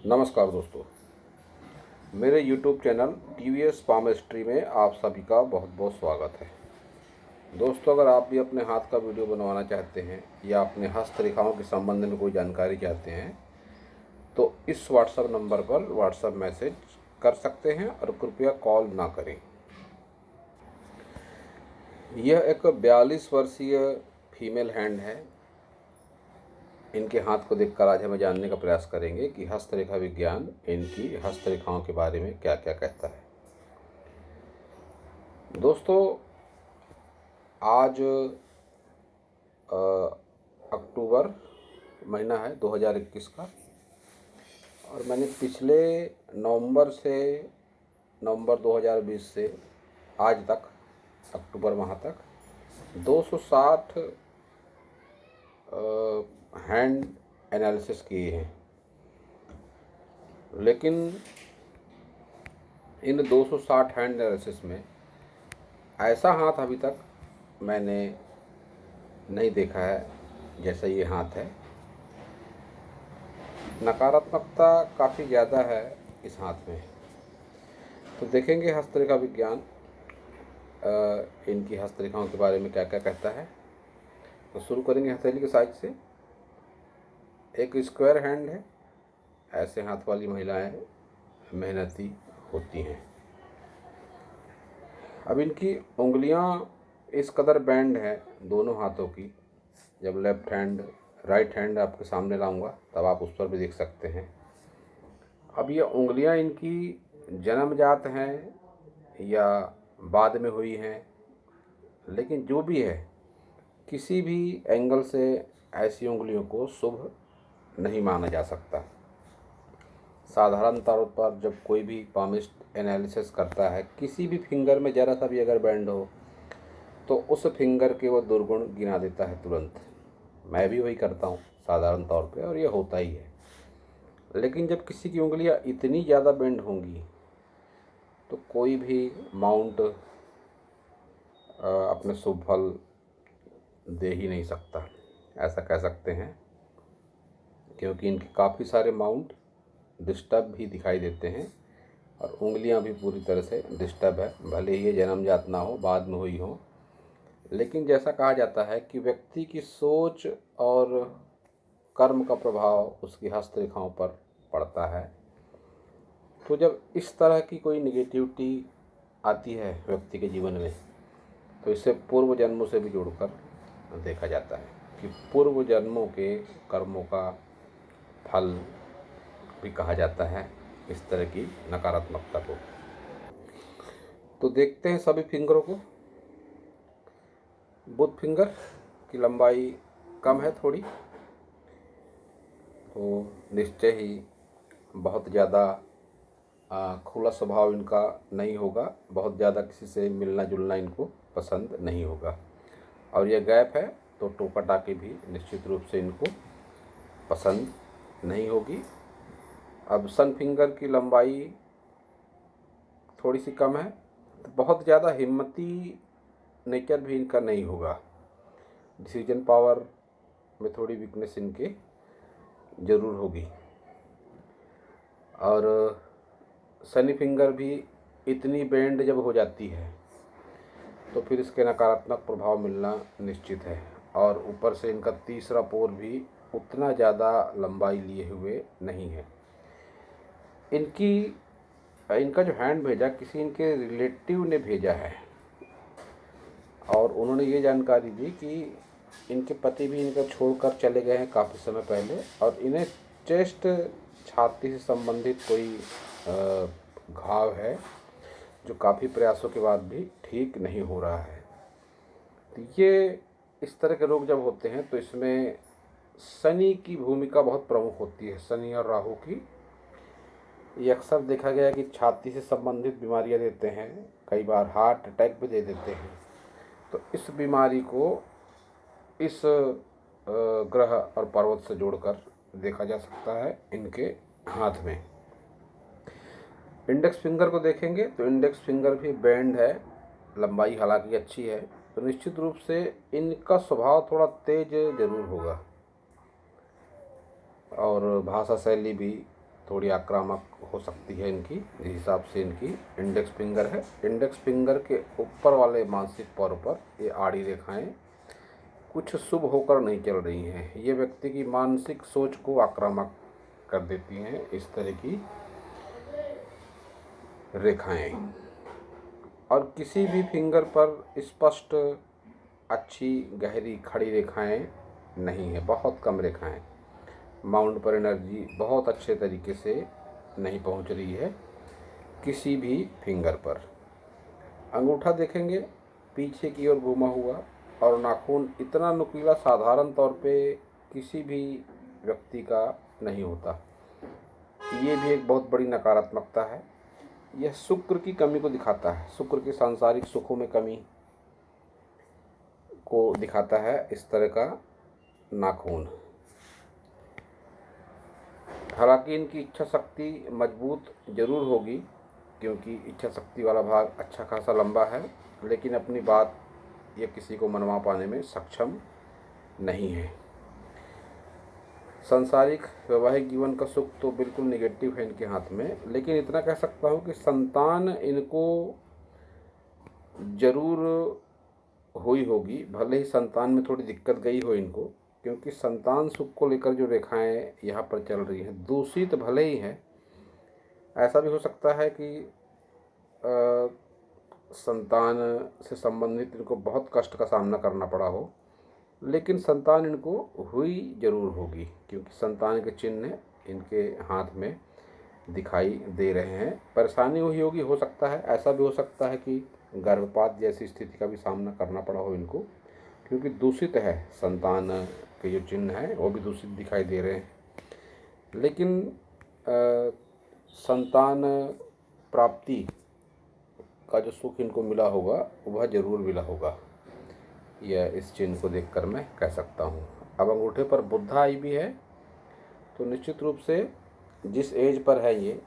नमस्कार दोस्तों, मेरे YouTube चैनल TVS पामेस्ट्री में आप सभी का बहुत बहुत स्वागत है। दोस्तों, अगर आप भी अपने हाथ का वीडियो बनवाना चाहते हैं या अपने हस्तरेखाओं के संबंध में कोई जानकारी चाहते हैं तो इस व्हाट्सएप नंबर पर व्हाट्सएप मैसेज कर सकते हैं और कृपया कॉल ना करें। यह एक 42 वर्षीय फीमेल हैंड है। इनके हाथ को देखकर आज हमें जानने का प्रयास करेंगे कि हस्तरेखा विज्ञान इनकी हस्तरेखाओं के बारे में क्या क्या कहता है। दोस्तों, आज अक्टूबर महीना है 2021 का, और मैंने पिछले नवंबर 2020 से आज तक अक्टूबर माह तक 260 हैंड एनालिसिस किए हैं। लेकिन इन 260 हैंड एनालिसिस में ऐसा हाथ अभी तक मैंने नहीं देखा है जैसा ये हाथ है। नकारात्मकता काफ़ी ज़्यादा है इस हाथ में। तो देखेंगे हस्तरेखा विज्ञान इनकी हस्तरेखाओं के बारे में क्या क्या कहता है। तो शुरू करेंगे हथेली के साइज से। एक स्क्वायर हैंड है। ऐसे हाथ वाली महिलाएं मेहनती होती हैं। अब इनकी उंगलियां इस कदर बैंड है दोनों हाथों की। जब लेफ्ट हैंड राइट हैंड आपके सामने लाऊंगा तब आप उस पर भी देख सकते हैं। अब ये उंगलियां इनकी जन्मजात हैं या बाद में हुई हैं, लेकिन जो भी है किसी भी एंगल से ऐसी उंगलियों को शुभ नहीं माना जा सकता। साधारण तौर पर जब कोई भी पामिस्ट एनालिसिस करता है, किसी भी फिंगर में ज़रा सा भी अगर बैंड हो तो उस फिंगर के वो दुर्गुण गिना देता है तुरंत। मैं भी वही करता हूँ साधारण तौर पे, और ये होता ही है। लेकिन जब किसी की उंगलियाँ इतनी ज़्यादा बेंड होंगी तो कोई भी माउंट अपने शुभ फल दे ही नहीं सकता, ऐसा कह सकते हैं। क्योंकि इनके काफ़ी सारे माउंट डिस्टर्ब भी दिखाई देते हैं और उंगलियां भी पूरी तरह से डिस्टर्ब है। भले ही ये जन्मजात ना हो, बाद में हुई हो, लेकिन जैसा कहा जाता है कि व्यक्ति की सोच और कर्म का प्रभाव उसकी हस्तरेखाओं पर पड़ता है। तो जब इस तरह की कोई निगेटिविटी आती है व्यक्ति के जीवन में तो इसे पूर्व जन्मों से भी जोड़कर देखा जाता है कि पूर्व जन्मों के कर्मों का फल भी कहा जाता है इस तरह की नकारात्मकता को। तो देखते हैं सभी फिंगरों को। बुध फिंगर की लंबाई कम है थोड़ी, तो निश्चय ही बहुत ज़्यादा खुला स्वभाव इनका नहीं होगा। बहुत ज़्यादा किसी से मिलना जुलना इनको पसंद नहीं होगा। और यह गैप है तो टोका टाकी भी निश्चित रूप से इनको पसंद नहीं होगी। अब सन फिंगर की लंबाई थोड़ी सी कम है, तो बहुत ज़्यादा हिम्मती नेचर भी इनका नहीं होगा। डिसीजन पावर में थोड़ी वीकनेस इनके ज़रूर होगी। और शनि फिंगर भी इतनी बेंड जब हो जाती है तो फिर इसके नकारात्मक प्रभाव मिलना निश्चित है। और ऊपर से इनका तीसरा पोर भी उतना ज़्यादा लंबाई लिए हुए नहीं है। इनका जो हैंड भेजा किसी इनके रिलेटिव ने भेजा है, और उन्होंने ये जानकारी दी कि इनके पति भी इनका छोड़कर चले गए हैं काफ़ी समय पहले, और इन्हें चेस्ट छाती से संबंधित कोई घाव है जो काफ़ी प्रयासों के बाद भी ठीक नहीं हो रहा है। तो ये इस तरह के रोग जब होते हैं तो इसमें शनि की भूमिका बहुत प्रमुख होती है, शनि और राहु की। ये अक्सर देखा गया है कि छाती से संबंधित बीमारियां देते हैं, कई बार हार्ट अटैक भी दे देते हैं। तो इस बीमारी को इस ग्रह और पर्वत से जोड़कर देखा जा सकता है इनके हाथ में। इंडेक्स फिंगर को देखेंगे तो इंडेक्स फिंगर भी बैंड है, लंबाई हालांकि अच्छी है। तो निश्चित रूप से इनका स्वभाव थोड़ा तेज ज़रूर होगा और भाषा शैली भी थोड़ी आक्रामक हो सकती है इनकी, इस हिसाब से इनकी इंडेक्स फिंगर है। इंडेक्स फिंगर के ऊपर वाले मानसिक तौर पर ये आड़ी रेखाएं कुछ शुभ होकर नहीं चल रही हैं। ये व्यक्ति की मानसिक सोच को आक्रामक कर देती हैं इस तरह की रेखाएं। और किसी भी फिंगर पर स्पष्ट अच्छी गहरी खड़ी रेखाएं नहीं है, बहुत कम रेखाएं। माउंट पर एनर्जी बहुत अच्छे तरीके से नहीं पहुंच रही है किसी भी फिंगर पर। अंगूठा देखेंगे पीछे की ओर घुमा हुआ, और नाखून इतना नुकीला साधारण तौर पे किसी भी व्यक्ति का नहीं होता। ये भी एक बहुत बड़ी नकारात्मकता है। यह शुक्र की कमी को दिखाता है, शुक्र के सांसारिक सुखों में कमी को दिखाता है इस तरह का नाखून। हालांकि इनकी इच्छा शक्ति मजबूत जरूर होगी, क्योंकि इच्छा शक्ति वाला भाग अच्छा खासा लंबा है, लेकिन अपनी बात ये किसी को मनवा पाने में सक्षम नहीं है। सांसारिक वैवाहिक जीवन का सुख तो बिल्कुल नेगेटिव है इनके हाथ में, लेकिन इतना कह सकता हूँ कि संतान इनको जरूर हुई होगी, भले ही संतान में थोड़ी दिक्कत गई हो इनको, क्योंकि संतान सुख को लेकर जो रेखाएं यहाँ पर चल रही हैं दूषित भले ही है। ऐसा भी हो सकता है कि संतान से संबंधित इनको बहुत कष्ट का सामना करना पड़ा हो, लेकिन संतान इनको हुई जरूर होगी, क्योंकि संतान के चिन्ह इनके हाथ में दिखाई दे रहे हैं। परेशानी हुई होगी, हो सकता है ऐसा भी हो सकता है कि गर्भपात जैसी स्थिति का भी सामना करना पड़ा हो इनको, क्योंकि दूषित है संतान के जो चिन्ह हैं वो भी दूषित दिखाई दे रहे हैं। लेकिन संतान प्राप्ति का जो सुख इनको मिला होगा वह जरूर मिला होगा, यह इस चिन्ह को देखकर मैं कह सकता हूँ। अब अंगूठे पर बुद्धा आई भी है, तो निश्चित रूप से जिस एज पर है ये,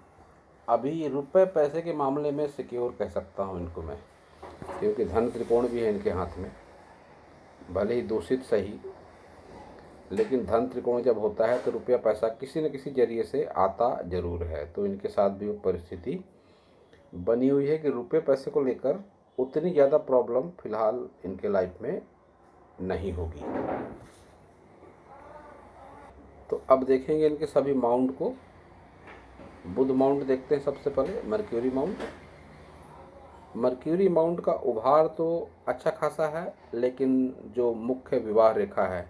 अभी रुपए पैसे के मामले में सिक्योर कह सकता हूँ इनको मैं, क्योंकि धन त्रिकोण भी है इनके हाथ में, भले ही दूषित सही, लेकिन धन त्रिकोण जब होता है तो रुपया पैसा किसी न किसी जरिए से आता जरूर है। तो इनके साथ भी वो परिस्थिति बनी हुई है कि रुपये पैसे को लेकर उतनी ज़्यादा प्रॉब्लम फिलहाल इनके लाइफ में नहीं होगी। तो अब देखेंगे इनके सभी माउंट को। बुध माउंट देखते हैं सबसे पहले, मर्क्यूरी माउंट। मर्क्यूरी माउंट का उभार तो अच्छा खासा है, लेकिन जो मुख्य विवाह रेखा है,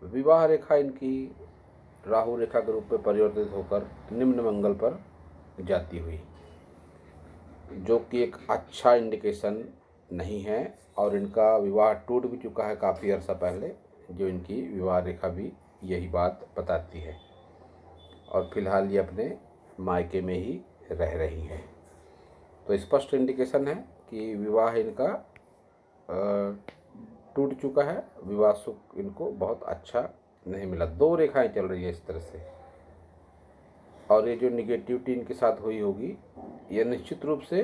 विवाह रेखा इनकी राहु रेखा के रूप में परिवर्तित होकर निम्न मंगल पर जाती हुई, जो कि एक अच्छा इंडिकेशन नहीं है। और इनका विवाह टूट भी चुका है काफ़ी अर्सा पहले, जो इनकी विवाह रेखा भी यही बात बताती है। और फिलहाल ये अपने मायके में ही रह रही है, तो स्पष्ट इंडिकेशन है कि विवाह इनका टूट चुका है, विवाह सुख इनको बहुत अच्छा नहीं मिला। दो रेखाएं चल रही है इस तरह से, और ये जो निगेटिविटी इनके साथ हुई होगी, ये निश्चित रूप से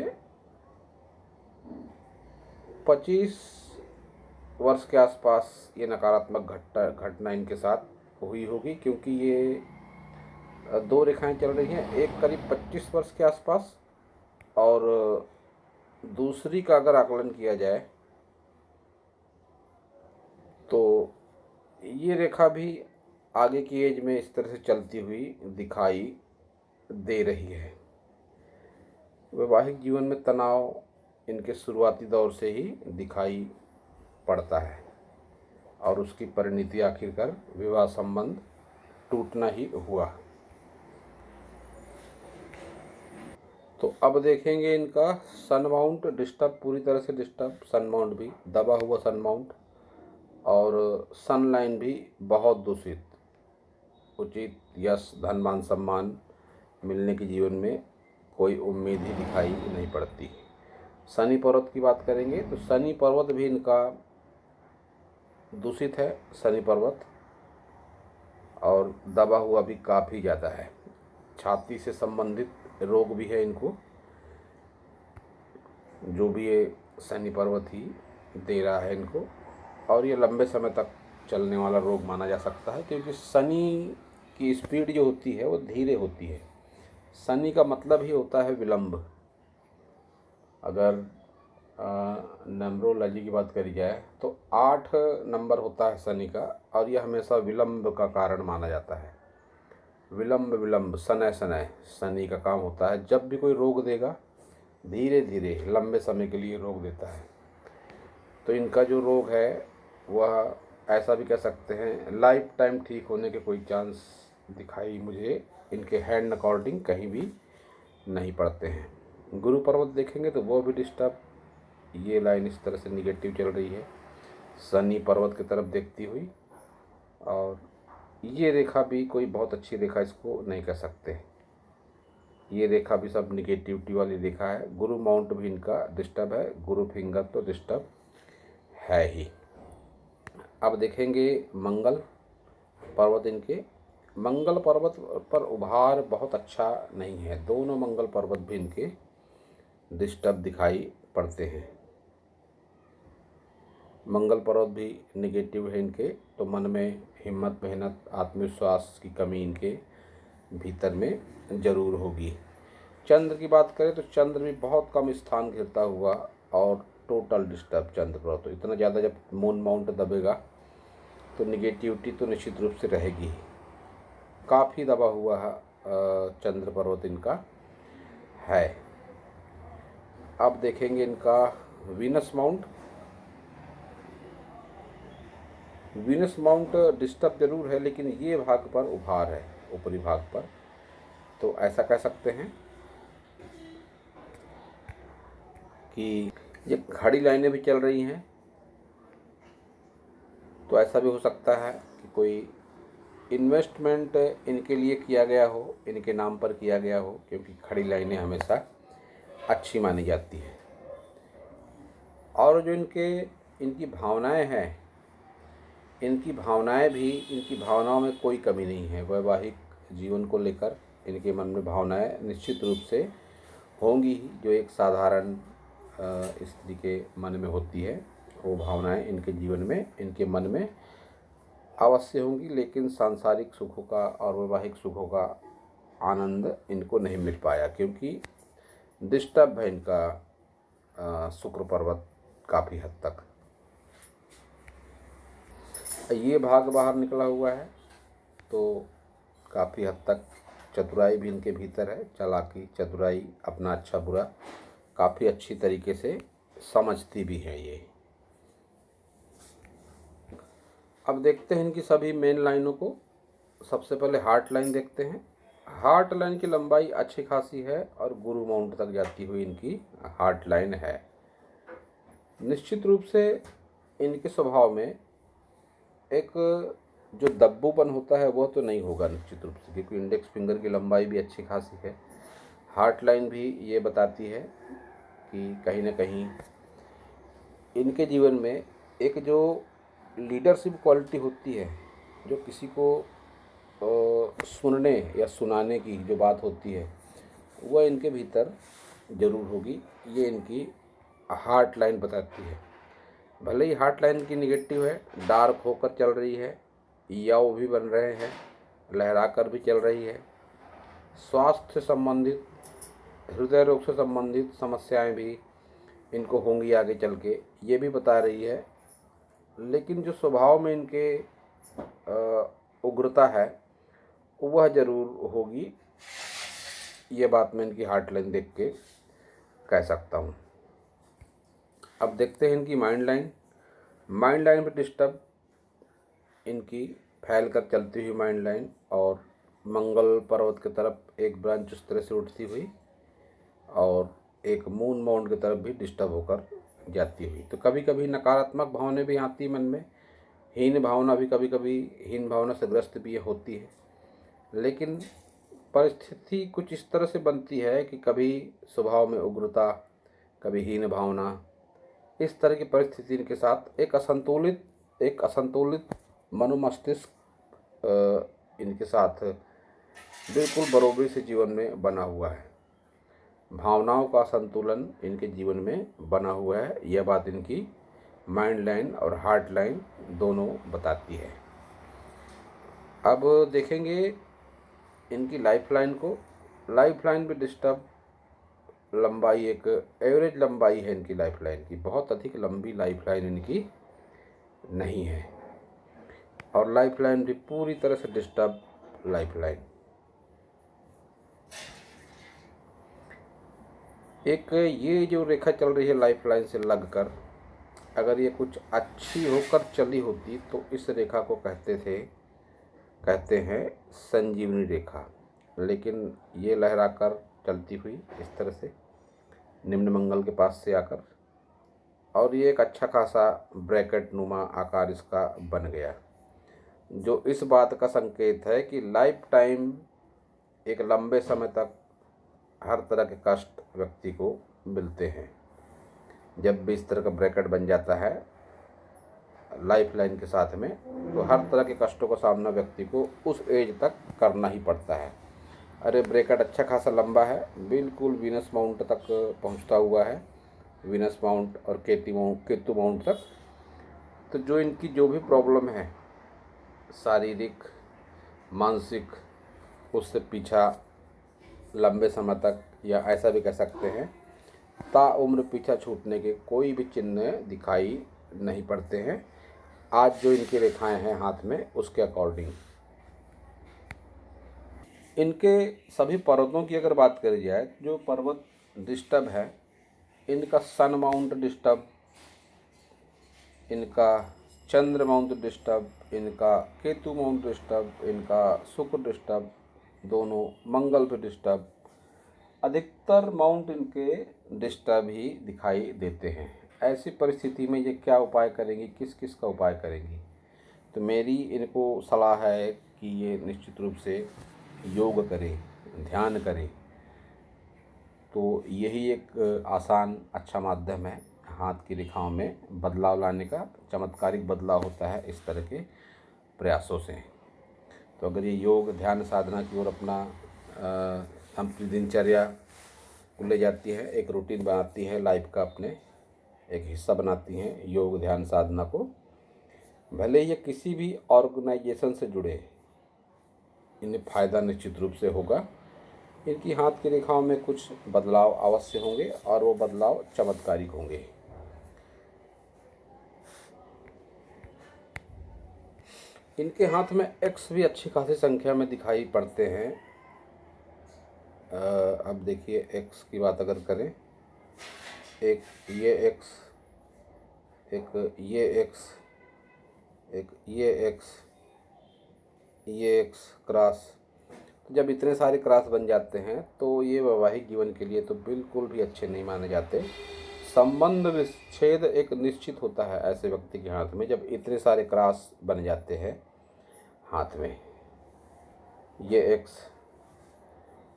25 वर्ष के आसपास ये नकारात्मक घटना इनके साथ हुई होगी, क्योंकि ये दो रेखाएं चल रही हैं, एक करीब 25 वर्ष के आसपास, और दूसरी का अगर आकलन किया जाए तो ये रेखा भी आगे की एज में इस तरह से चलती हुई दिखाई दे रही है। वैवाहिक जीवन में तनाव इनके शुरुआती दौर से ही दिखाई पड़ता है, और उसकी परिणति आखिरकार विवाह संबंध टूटना ही हुआ। तो अब देखेंगे इनका सन माउंट डिस्टर्ब, पूरी तरह से डिस्टर्ब सन माउंट भी, दबा हुआ सन माउंट, और सन लाइन भी बहुत दूषित। उचित यश धन मान सम्मान मिलने की जीवन में कोई उम्मीद ही दिखाई नहीं पड़ती। शनि पर्वत की बात करेंगे तो शनि पर्वत भी इनका दूषित है, शनि पर्वत, और दबा हुआ भी काफ़ी ज़्यादा है। छाती से संबंधित रोग भी है इनको, जो भी ये शनि पर्वत ही दे रहा है इनको, और ये लंबे समय तक चलने वाला रोग माना जा सकता है, क्योंकि शनि की स्पीड जो होती है वो धीरे होती है। शनि का मतलब ही होता है विलंब। अगर नंबरोलॉजी की बात करी जाए तो 8 नंबर होता है शनि का, और यह हमेशा विलंब का कारण माना जाता है। विलंब विलंब शनय शनय शनि का काम होता है। जब भी कोई रोग देगा धीरे धीरे लंबे समय के लिए रोग देता है। तो इनका जो रोग है वह ऐसा भी कह सकते हैं लाइफ टाइम ठीक होने के कोई चांस दिखाई मुझे इनके हैंड अकॉर्डिंग कहीं भी नहीं पड़ते हैं। गुरु पर्वत देखेंगे तो वो भी डिस्टर्ब, ये लाइन इस तरह से निगेटिव चल रही है शनि पर्वत की तरफ देखती हुई, और ये रेखा भी कोई बहुत अच्छी रेखा इसको नहीं कह सकते। ये रेखा भी सब निगेटिविटी वाली रेखा है। गुरु माउंट भी इनका डिस्टर्ब है, गुरु फिंगर तो डिस्टर्ब है ही। अब देखेंगे मंगल पर्वत इनके। मंगल पर्वत पर उभार बहुत अच्छा नहीं है। दोनों मंगल पर्वत भी इनके डिस्टर्ब दिखाई पड़ते हैं। मंगल पर्वत भी निगेटिव है इनके, तो मन में हिम्मत, मेहनत, आत्मविश्वास की कमी इनके भीतर में ज़रूर होगी। चंद्र की बात करें तो चंद्र भी बहुत कम स्थान घेरता हुआ और टोटल डिस्टर्ब चंद्र पर्वत। तो इतना ज़्यादा जब मून माउंट दबेगा तो निगेटिविटी तो निश्चित रूप से रहेगी ही। काफ़ी दबा हुआ चंद्र पर्वत इनका है। अब देखेंगे इनका Venus mount. Venus mount disturb जरूर है, लेकिन ये भाग पर उभार है, ऊपरी भाग पर, तो ऐसा कह सकते हैं कि ये खड़ी लाइनें भी चल रही हैं। तो ऐसा भी हो सकता है कि कोई इन्वेस्टमेंट इनके लिए किया गया हो, इनके नाम पर किया गया हो, क्योंकि खड़ी लाइनें हमेशा अच्छी मानी जाती हैं। और जो इनकी भावनाएं हैं, इनकी भावनाओं में कोई कमी नहीं है। वैवाहिक जीवन को लेकर इनके मन में भावनाएं निश्चित रूप से होंगी ही, जो एक साधारण स्त्री के मन में होती है। वो भावनाएं इनके जीवन में, इनके मन में अवश्य होंगी, लेकिन सांसारिक सुखों का और वैवाहिक सुखों का आनंद इनको नहीं मिल पाया, क्योंकि डिस्टर्ब है इनका शुक्र पर्वत काफ़ी हद तक। ये भाग बाहर निकला हुआ है, तो काफ़ी हद तक चतुराई भी इनके भीतर है। चालाकी, चतुराई, अपना अच्छा बुरा काफ़ी अच्छी तरीके से समझती भी है ये। अब देखते हैं इनकी सभी मेन लाइनों को। सबसे पहले हार्ट लाइन देखते हैं। हार्ट लाइन की लंबाई अच्छी खासी है और गुरु माउंट तक जाती हुई इनकी हार्ट लाइन है। निश्चित रूप से इनके स्वभाव में एक जो दब्बूपन होता है वह तो नहीं होगा निश्चित रूप से, क्योंकि इंडेक्स फिंगर की लंबाई भी अच्छी खासी है। हार्ट लाइन भी ये बताती है कि कहीं ना कहीं इनके जीवन में एक जो लीडरशिप क्वालिटी होती है, जो किसी को सुनने या सुनाने की जो बात होती है, वह इनके भीतर ज़रूर होगी। ये इनकी हार्ट लाइन बताती है। भले ही हार्ट लाइन की निगेटिव है, डार्क होकर चल रही है, याव भी बन रहे हैं, लहरा कर भी चल रही है, स्वास्थ्य से संबंधित, हृदय रोग से संबंधित समस्याएं भी इनको होंगी आगे चल के, ये भी बता रही है। लेकिन जो स्वभाव में इनके उग्रता है वह ज़रूर होगी। ये बात मैं इनकी हार्ट लाइन देख के कह सकता हूँ। अब देखते हैं इनकी माइंड लाइन। माइंड लाइन में डिस्टर्ब इनकी फैल कर चलती हुई माइंड लाइन, और मंगल पर्वत की तरफ एक ब्रांच उस तरह से उठती हुई और एक मून माउंट की तरफ भी डिस्टर्ब होकर जाती हुई। तो कभी कभी नकारात्मक भावनाएं भी आती मन में, हीन भावना भी, कभी कभी हीन भावना से ग्रस्त भी ये होती है। लेकिन परिस्थिति कुछ इस तरह से बनती है कि कभी स्वभाव में उग्रता, कभी हीन भावना, इस तरह की परिस्थिति इनके साथ एक असंतुलित मनोमस्तिष्क इनके साथ बिल्कुल बरोबरी से जीवन में बना हुआ है। भावनाओं का संतुलन इनके जीवन में बना हुआ है। यह बात इनकी माइंड लाइन और हार्ट लाइन दोनों बताती है। अब देखेंगे इनकी लाइफ लाइन भी डिस्टर्ब, लंबाई एक एवरेज लंबाई है इनकी लाइफ लाइन की, बहुत अधिक लंबी लाइफ लाइन इनकी नहीं है। और लाइफ लाइन भी पूरी तरह से डिस्टर्ब लाइफ लाइन। एक ये जो रेखा चल रही है लाइफ लाइन से लगकर, अगर ये कुछ अच्छी होकर चली होती तो इस रेखा को कहते हैं संजीवनी रेखा। लेकिन ये लहराकर चलती हुई इस तरह से निम्न मंगल के पास से आकर, और ये एक अच्छा खासा ब्रैकेट नुमा आकार इसका बन गया, जो इस बात का संकेत है कि लाइफ टाइम एक लंबे समय तक हर तरह के कष्ट व्यक्ति को मिलते हैं। जब भी इस तरह का ब्रैकेट बन जाता है लाइफ लाइन के साथ में, तो हर तरह के कष्टों का सामना व्यक्ति को उस एज तक करना ही पड़ता है। अरे ब्रैकेट अच्छा खासा लंबा है, बिल्कुल वीनस माउंट तक पहुंचता हुआ है, वीनस माउंट और केतु माउंट तक। तो जो इनकी जो भी प्रॉब्लम है शारीरिक मानसिक, उससे पीछा लंबे समय तक, या ऐसा भी कह सकते हैं ताउम्र पीछा छूटने के कोई भी चिन्ह दिखाई नहीं पड़ते हैं आज जो इनकी रेखाएं हैं हाथ में उसके अकॉर्डिंग। इनके सभी पर्वतों की अगर बात करी जाए, जो पर्वत डिस्टर्ब है, इनका सन माउंट डिस्टर्ब, इनका चंद्र माउंट डिस्टर्ब, इनका केतु माउंट डिस्टर्ब, इनका शुक्र डिस्टर्ब, दोनों मंगल पे डिस्टर्ब, अधिकतर माउंट इनके डिस्टर्ब ही दिखाई देते हैं। ऐसी परिस्थिति में ये क्या उपाय करेंगी, किस किस का उपाय करेंगी? तो मेरी इनको सलाह है कि ये निश्चित रूप से योग करें, ध्यान करें। तो यही एक आसान अच्छा माध्यम है हाथ की रेखाओं में बदलाव लाने का। चमत्कारिक बदलाव होता है इस तरह के प्रयासों से। तो अगर ये योग ध्यान साधना की ओर अपना अपनी दिनचर्या को ले जाती है, एक रूटीन बनाती है, लाइफ का अपने एक हिस्सा बनाती हैं योग ध्यान साधना को, भले ये किसी भी ऑर्गेनाइजेशन से जुड़े, इन्हें फ़ायदा निश्चित रूप से होगा। इनकी हाथ की रेखाओं में कुछ बदलाव अवश्य होंगे और वो बदलाव चमत्कारिक होंगे। इनके हाथ में एक्स भी अच्छी खासी संख्या में दिखाई पड़ते हैं। अब देखिए एक्स की बात अगर करें, एक ये एक्स, एक ये एक्स, एक ये एक्स, ये एक्स क्रॉस। तो जब इतने सारे क्रॉस बन जाते हैं तो ये वैवाहिक जीवन के लिए तो बिल्कुल भी अच्छे नहीं माने जाते। संबंध विच्छेद एक निश्चित होता है ऐसे व्यक्ति के हाथ में जब इतने सारे क्रॉस बन जाते हैं हाथ में, ये एक्स।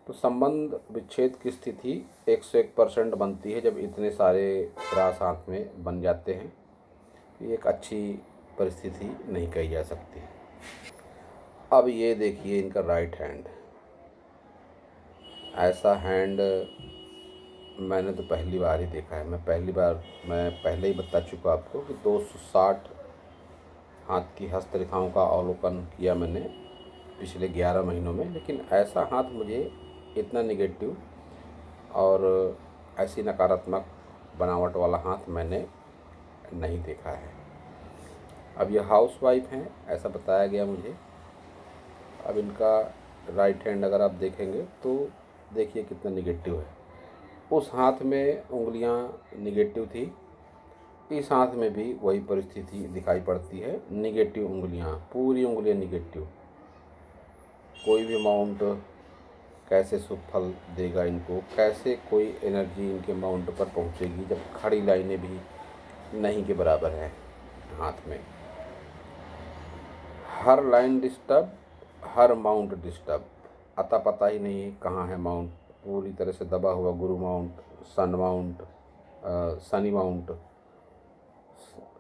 तो संबंध विच्छेद की स्थिति 101% बनती है जब इतने सारे क्रॉस हाथ में बन जाते हैं। ये एक अच्छी परिस्थिति नहीं कही जा सकती। अब ये देखिए इनका राइट हैंड, ऐसा हैंड मैंने तो पहली बार ही देखा है। मैं पहले ही बता चुका आपको कि 260 हाथ की हस्तरेखाओं का अवलोकन किया मैंने पिछले 11 महीनों में, लेकिन ऐसा हाथ मुझे इतना निगेटिव और ऐसी नकारात्मक बनावट वाला हाथ मैंने नहीं देखा है। अब ये हाउसवाइफ हैं ऐसा बताया गया मुझे। अब इनका राइट हैंड अगर आप देखेंगे तो देखिए कितना निगेटिव है। उस हाथ में उंगलियां निगेटिव थी, इस हाथ में भी वही परिस्थिति दिखाई पड़ती है, निगेटिव उंगलियां, पूरी उंगलियां निगेटिव। कोई भी माउंट कैसे शुभ फल देगा इनको, कैसे कोई एनर्जी इनके माउंट पर पहुंचेगी जब खड़ी लाइनें भी नहीं के बराबर है हाथ में। हर लाइन डिस्टर्ब, हर माउंट डिस्टर्ब, अता पता ही नहीं कहाँ है माउंट, पूरी तरह से दबा हुआ। गुरु माउंट, सन माउंट, शनि माउंट,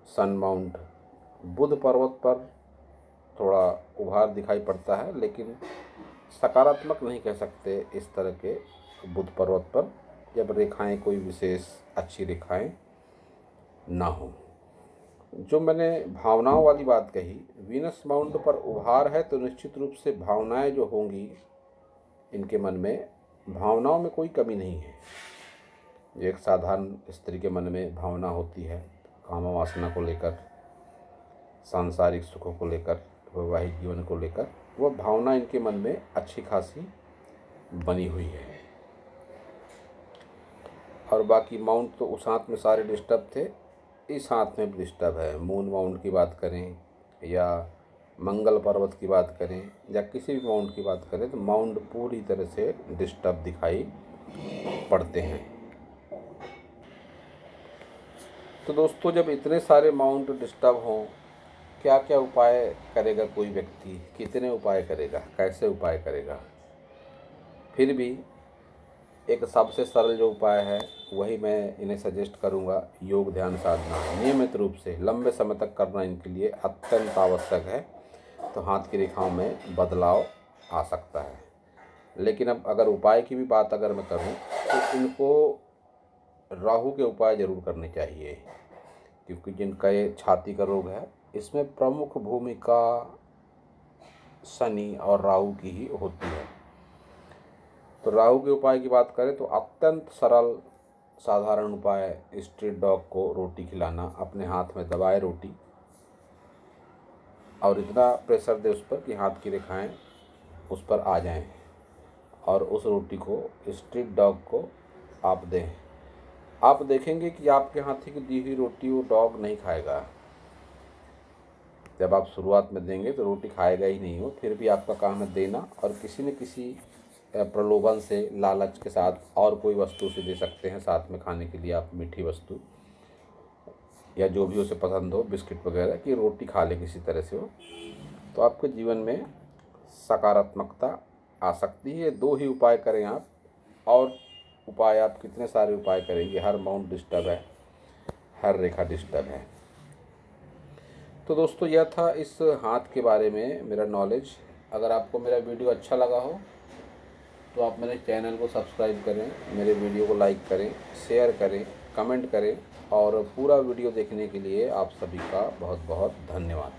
सन माउंट। बुध पर्वत पर थोड़ा उभार दिखाई पड़ता है, लेकिन सकारात्मक नहीं कह सकते इस तरह के बुध पर्वत पर जब रेखाएं कोई विशेष अच्छी रेखाएं ना हो। जो मैंने भावनाओं वाली बात कही, वीनस माउंट पर उभार है तो निश्चित रूप से भावनाएं जो होंगी इनके मन में भावनाओं में कोई कमी नहीं है। जो एक साधारण स्त्री के मन में भावना होती है काम वासना को लेकर, सांसारिक सुखों को लेकर, वैवाहिक जीवन को लेकर, वह भावना इनके मन में अच्छी खासी बनी हुई है। और बाकी माउंट तो उस हाथ में सारे डिस्टर्ब थे, इस हाथ में भी डिस्टर्ब है। मून माउंट की बात करें या मंगल पर्वत की बात करें या किसी भी माउंट की बात करें तो माउंट पूरी तरह से डिस्टर्ब दिखाई पड़ते हैं। तो दोस्तों, जब इतने सारे माउंट डिस्टर्ब हों, क्या क्या उपाय करेगा कोई व्यक्ति, कितने उपाय करेगा, कैसे उपाय करेगा? फिर भी एक सबसे सरल जो उपाय है वही मैं इन्हें सजेस्ट करूंगा। योग ध्यान साधना नियमित रूप से लंबे समय तक करना इनके लिए अत्यंत आवश्यक है, तो हाथ की रेखाओं में बदलाव आ सकता है। लेकिन अब अगर उपाय की भी बात अगर मैं करूं तो इनको राहु के उपाय जरूर करने चाहिए, क्योंकि जिनका ये छाती का रोग है इसमें प्रमुख भूमिका शनि और राहु की ही होती है। तो राहु के उपाय की बात करें तो अत्यंत सरल साधारण उपाय, स्ट्रीट डॉग को रोटी खिलाना, अपने हाथ में दबाए रोटी और इतना प्रेशर दे उस पर कि हाथ की रेखाएं उस पर आ जाएं और उस रोटी को स्ट्रीट डॉग को आप दें। आप देखेंगे कि आपके हाथी की दी हुई रोटी वो डॉग नहीं खाएगा। जब आप शुरुआत में देंगे तो रोटी खाएगा ही नहीं वो, फिर भी आपका काम है देना, और किसी न किसी प्रलोभन से, लालच के साथ और कोई वस्तु से दे सकते हैं साथ में खाने के लिए। आप मीठी वस्तु या जो भी उसे पसंद हो, बिस्किट वगैरह, कि रोटी खा ले किसी तरह से हो, तो आपके जीवन में सकारात्मकता आ सकती है। 2 ही उपाय करें आप, और उपाय आप कितने सारे उपाय करेंगे? हर माउंट डिस्टर्ब है, हर रेखा डिस्टर्ब है। तो दोस्तों, यह था इस हाथ के बारे में मेरा नॉलेज। अगर आपको मेरा वीडियो अच्छा लगा हो तो आप मेरे चैनल को सब्सक्राइब करें, मेरे वीडियो को लाइक करें, शेयर करें, कमेंट करें, और पूरा वीडियो देखने के लिए आप सभी का बहुत बहुत धन्यवाद।